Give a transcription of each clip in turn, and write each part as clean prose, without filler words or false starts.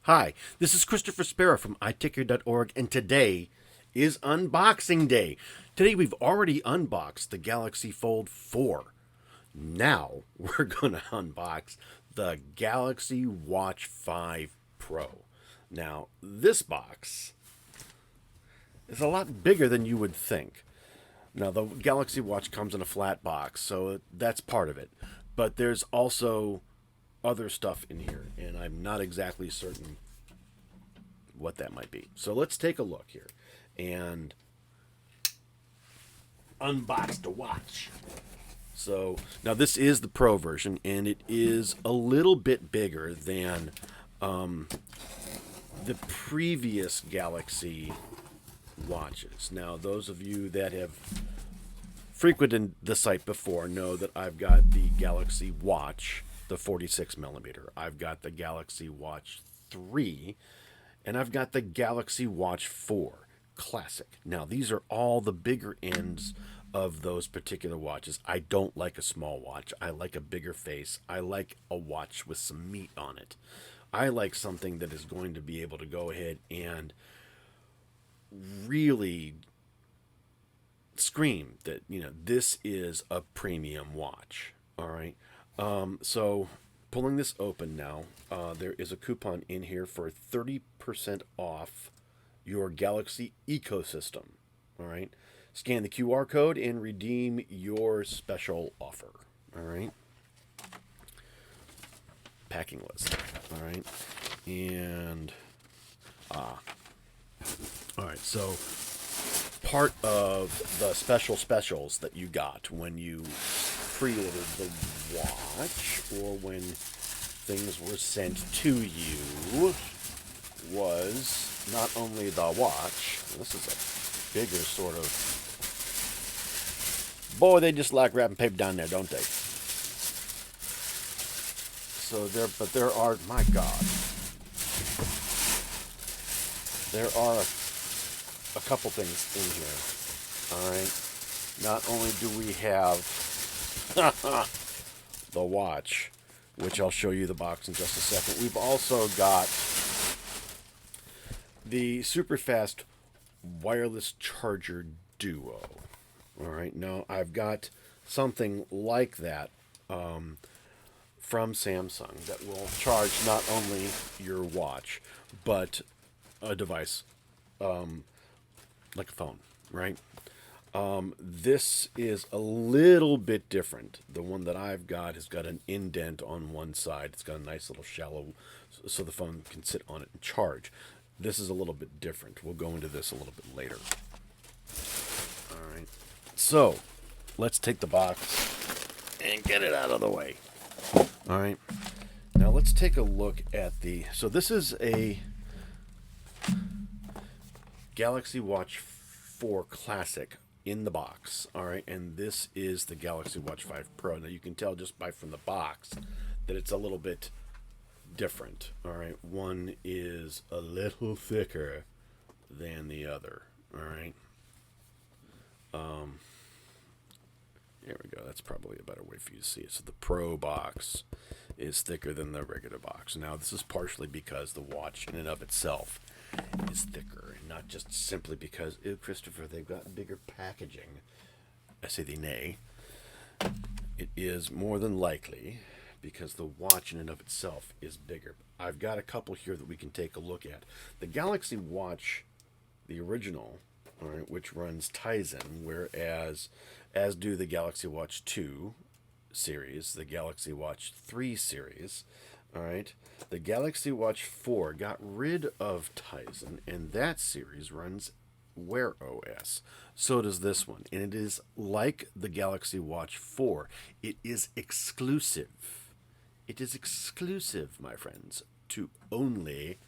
Hi, this is Christopher Sparrow from iTicker.org, and today is unboxing day. Today we've already unboxed the Galaxy Fold 4. Now we're going to unbox the Galaxy Watch 5 Pro. Now, this box is a lot bigger than you would think. Now, the Galaxy Watch comes in a flat box, so that's part of it. But there's also other stuff in here, and I'm not exactly certain what that might be. So let's take a look here and unbox the watch. So now this is the Pro version, and it is a little bit bigger than the previous Galaxy watches. Now, those of you that have frequented the site before know that I've got the Galaxy Watch, the 46 millimeter. I've got the Galaxy Watch 3, and I've got the Galaxy Watch 4 Classic. Now, these are all the bigger ends of those particular watches. I don't like a small watch. I like a bigger face. I like a watch with some meat on it. I like something that is going to be able to go ahead and really scream that, this is a premium watch. All right. So pulling this open now, there is a coupon in here for 30% off your Galaxy ecosystem. All right. Scan the QR code and redeem your special offer. All right. Packing list. All right. And, all right. So part of the specials that you got when you pre-ordered the watch, or when things were sent to you, was not only the watch. This is a bigger sort of... Boy, they just like wrapping paper down there, don't they? So there are, my God, there are a couple things in here. All right. Not only do we have the watch, which I'll show you the box in just a second, we've also got the super fast wireless charger duo. All right. Now, I've got something like that from Samsung that will charge not only your watch, but a device like a phone, right? This is a little bit different. The one that I've got has got an indent on one side. It's got a nice little shallow, so the phone can sit on it and charge. This is a little bit different. We'll go into this a little bit later. All right. So, let's take the box and get it out of the way. All right. Now, let's take a look at the... So, this is a Galaxy Watch 4 Classic in the box. All right. And this is the Galaxy Watch 5 Pro. Now, you can tell just from the box that it's a little bit different. All right. One is a little thicker than the other. All right. There we go. That's probably a better way for you to see it. So the Pro box is thicker than the regular box. Now, this is partially because the watch in and of itself is thicker, and not just simply because, Christopher, they've got bigger packaging. I say they nay. It is more than likely because the watch in and of itself is bigger. I've got a couple here that we can take a look at. The Galaxy Watch, the original, all right, which runs Tizen, whereas as do the Galaxy Watch 2 series, the Galaxy Watch 3 series, all right. The Galaxy Watch 4 got rid of Tizen, and that series runs Wear OS. So does this one, and it is like the Galaxy Watch 4. It is exclusive. It is exclusive, my friends, to only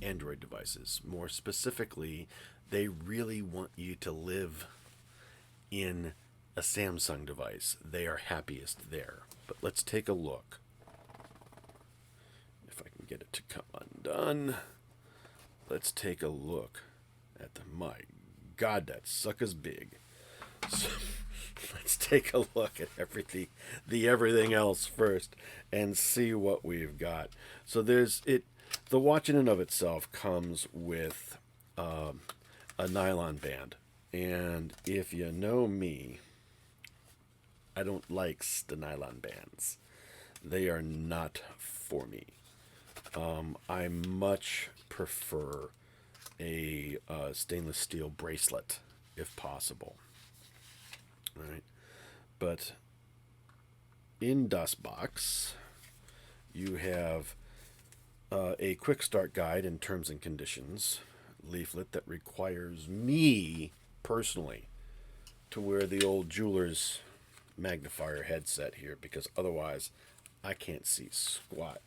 Android devices. More specifically, they really want you to live in a Samsung device. They are happiest there. But let's take a look. If I can get it to come undone. Let's take a look at the... My God, that sucker's big. Let's take a look at everything else first, and see what we've got. So there's it. The watch in and of itself comes with a nylon band, and if you know me, I don't like the nylon bands. They are not for me. I much prefer a stainless steel bracelet if possible. All right, but in Dustbox, you have a quick start guide and terms and conditions leaflet that requires me personally to wear the old jeweler's magnifier headset here because otherwise I can't see squat.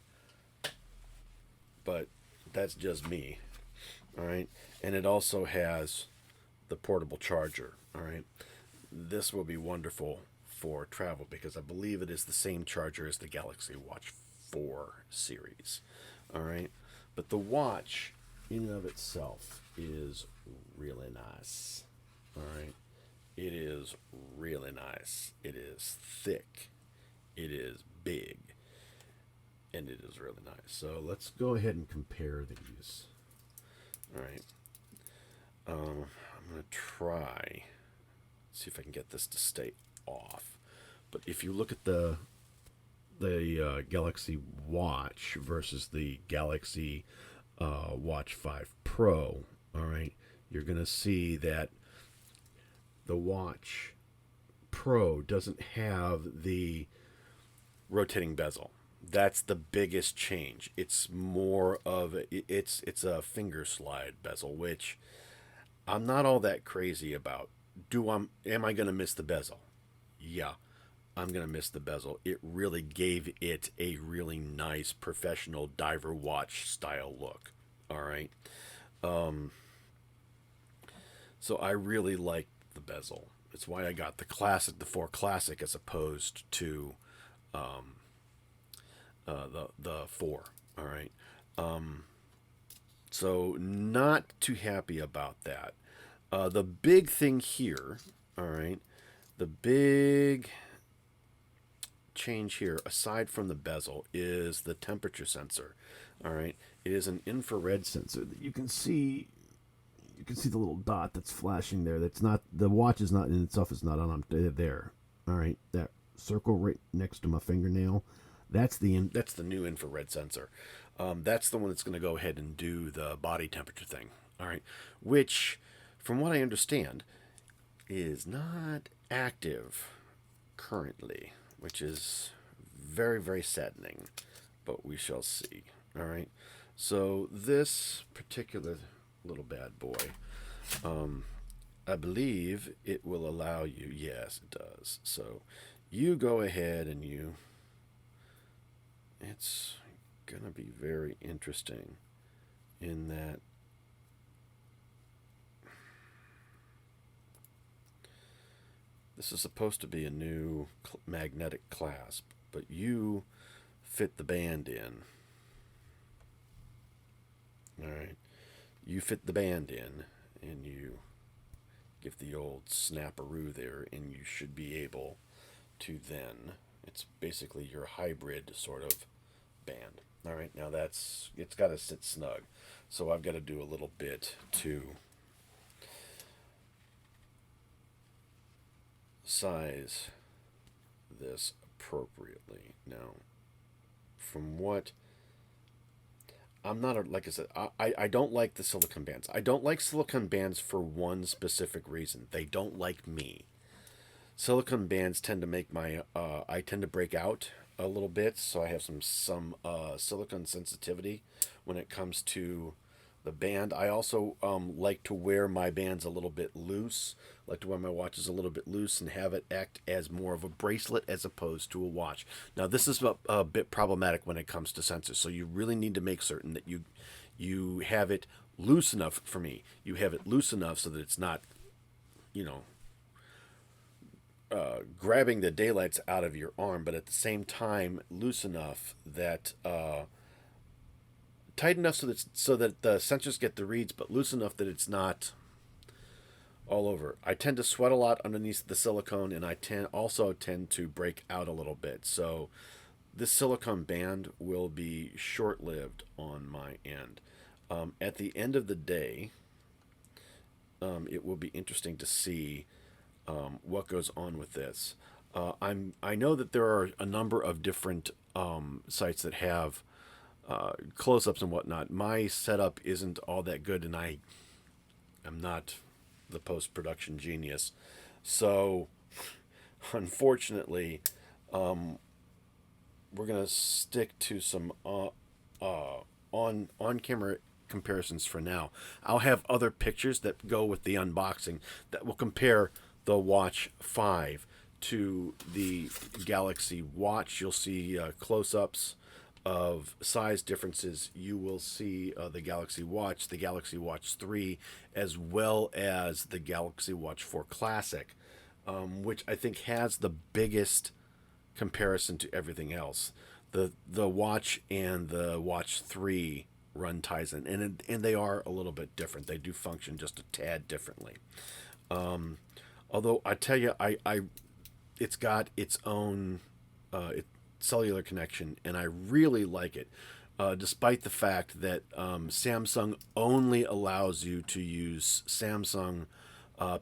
But that's just me. All right. And it also has the portable charger. All right. This will be wonderful for travel because I believe it is the same charger as the Galaxy Watch 4 series. All right. But the watch in and of itself is really nice. All right. It is really nice. It is thick. It is big. And it is really nice. So let's go ahead and compare these. All right. I'm going to try, see if I can get this to stay off. But if you look at the Galaxy Watch versus the Galaxy Watch 5 Pro, all right, you're going to see that the Watch Pro doesn't have the rotating bezel. That's the biggest change. It's more of it's a finger slide bezel, which I'm not all that crazy about. Am I going to miss the bezel? Yeah, I'm going to miss the bezel. It really gave it a really nice professional diver watch style look. All right. So I really like the bezel. It's why I got the 4 Classic as opposed to the 4. All right. So not too happy about that. The big thing here, all right, the big change here, aside from the bezel, is the temperature sensor. All right, it is an infrared sensor that you can see. You can see the little dot that's flashing there. That's not the watch is not in itself. Is not on there. All right, that circle right next to my fingernail. That's the new infrared sensor. That's the one that's going to go ahead and do the body temperature thing. All right, which, from what I understand, is not active currently, which is very, very saddening. But we shall see. All right. So this particular little bad boy, I believe it will allow you. Yes, it does. So you go ahead and it's gonna be very interesting in that this is supposed to be a new magnetic clasp, but you fit the band in. All right, you fit the band in, and you give the old snapperoo there, and you should be able to then. It's basically your hybrid sort of band. All right, now it's got to sit snug, so I've got to do a little bit to size this appropriately. Now, from what I'm not a, like I said, I don't like the silicone bands. I don't like silicone bands for one specific reason. They don't like me. Silicone bands tend to make my I tend to break out a little bit, so I have some silicone sensitivity when it comes to the band. I also like to wear my bands a little bit loose. Like to wear my watches a little bit loose and have it act as more of a bracelet as opposed to a watch. Now this is a bit problematic when it comes to sensors, so you really need to make certain that you have it loose enough. For me, you have it loose enough so that it's not, you know, grabbing the daylights out of your arm, but at the same time loose enough that tight enough so that the sensors get the reads, but loose enough that it's not all over. I tend to sweat a lot underneath the silicone, and I also tend to break out a little bit. So this silicone band will be short-lived on my end. At the end of the day, it will be interesting to see what goes on with this. I know that there are a number of different sites that have close-ups and whatnot. My setup isn't all that good, and I am not the post-production genius. So, unfortunately, we're gonna stick to some on camera comparisons for now. I'll have other pictures that go with the unboxing that will compare the Watch 5 to the Galaxy Watch. You'll see close-ups of size differences. You will see the Galaxy Watch 3, as well as the Galaxy Watch 4 Classic, which I think has the biggest comparison to everything else. The watch and the Watch 3 run Tizen, and they are a little bit different. They do function just a tad differently. Although I tell you, I it's got its own cellular connection, and I really like it. Despite the fact that Samsung only allows you to use Samsung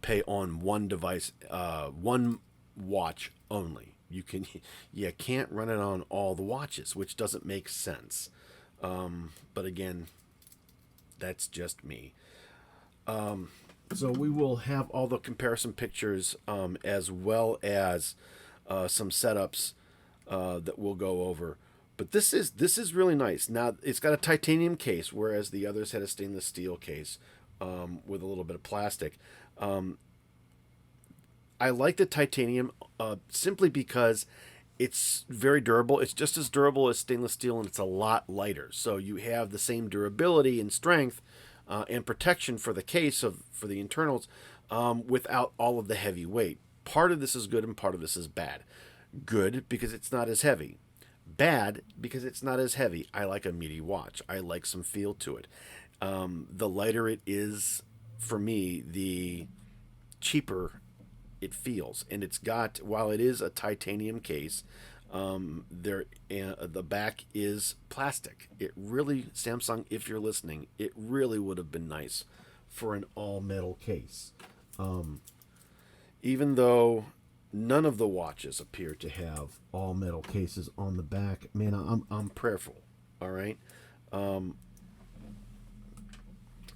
Pay on one device, one watch only. You can't run it on all the watches, which doesn't make sense. But again, that's just me. So we will have all the comparison pictures, as well as some setups that we'll go over. But this is really nice. Now it's got a titanium case, whereas the others had a stainless steel case with a little bit of plastic. I like the titanium simply because it's very durable. It's just as durable as stainless steel, and it's a lot lighter. So you have the same durability and strength and protection for the case for the internals without all of the heavy weight. Part of this is good and part of this is bad. Good because it's not as heavy. Bad because it's not as heavy. I like a meaty watch. I like some feel to it. The lighter it is, for me, the cheaper it feels. And it's got, while it is a titanium case, the back is plastic. It really, Samsung, if you're listening, it really would have been nice for an all metal case. Even though none of the watches appear to have all metal cases on the back, man, I'm prayerful. All right.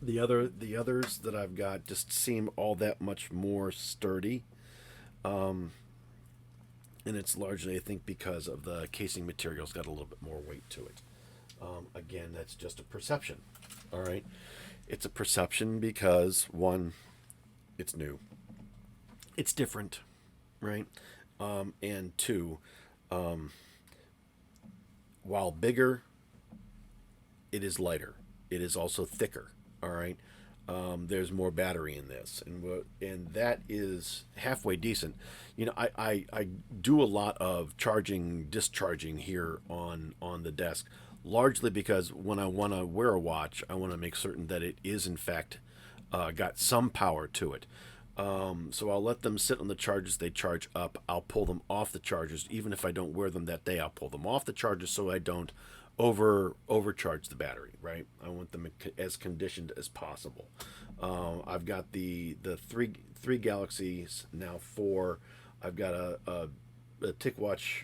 The others that I've got just seem all that much more sturdy. And it's largely, I think, because of the casing material's got a little bit more weight to it. Again, that's just a perception. All right. It's a perception because, one, it's new. It's different, right? And two, while bigger, it is lighter. It is also thicker. All right. There's more battery in this, and that is halfway decent. I do a lot of discharging here on the desk, largely because when I want to wear a watch, I want to make certain that it is in fact got some power to it. So I'll let them sit on the chargers. They charge up. I'll pull them off the chargers, even if I don't wear them that day. I'll pull them off the chargers so I don't overcharge the battery. Right? I want them as conditioned as possible. I've got the three Galaxies, now four. I've got a TicWatch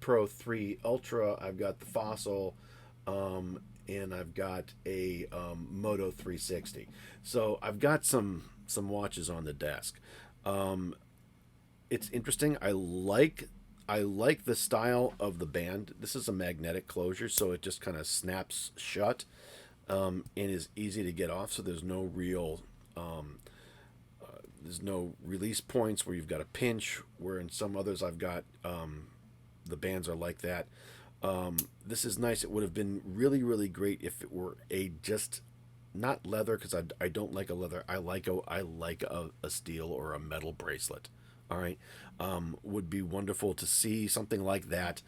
Pro 3 Ultra. I've got the Fossil. And I've got a Moto 360. So I've got some watches on the desk. It's interesting. I like the style of the band. This is a magnetic closure, so it just kind of snaps shut and is easy to get off. So there's no real there's no release points where you've got a pinch. Where in some others I've got the bands are like that. This is nice. It would have been really, really great if it were just not leather, because I don't like a leather. I like a steel or a metal bracelet. All right, would be wonderful to see something like that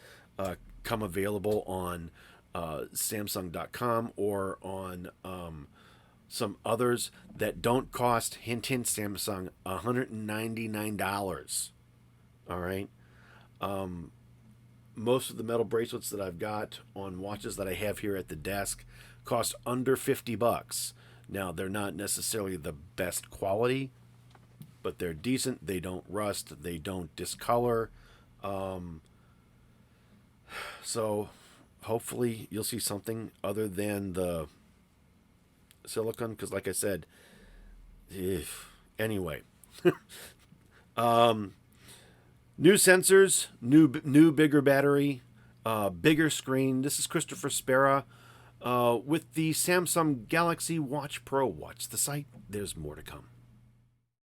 come available on Samsung.com or on some others that don't cost, hint hint Samsung, $199. All right. Most of the metal bracelets that I've got on watches that I have here at the desk cost under $50. Now, they're not necessarily the best quality, but they're decent. They don't rust. They don't discolor. So hopefully you'll see something other than the silicone, because like I said, anyway. New sensors, new bigger battery, bigger screen. This is Christopher Spera with the Samsung Galaxy Watch Pro. Watch the site. There's more to come.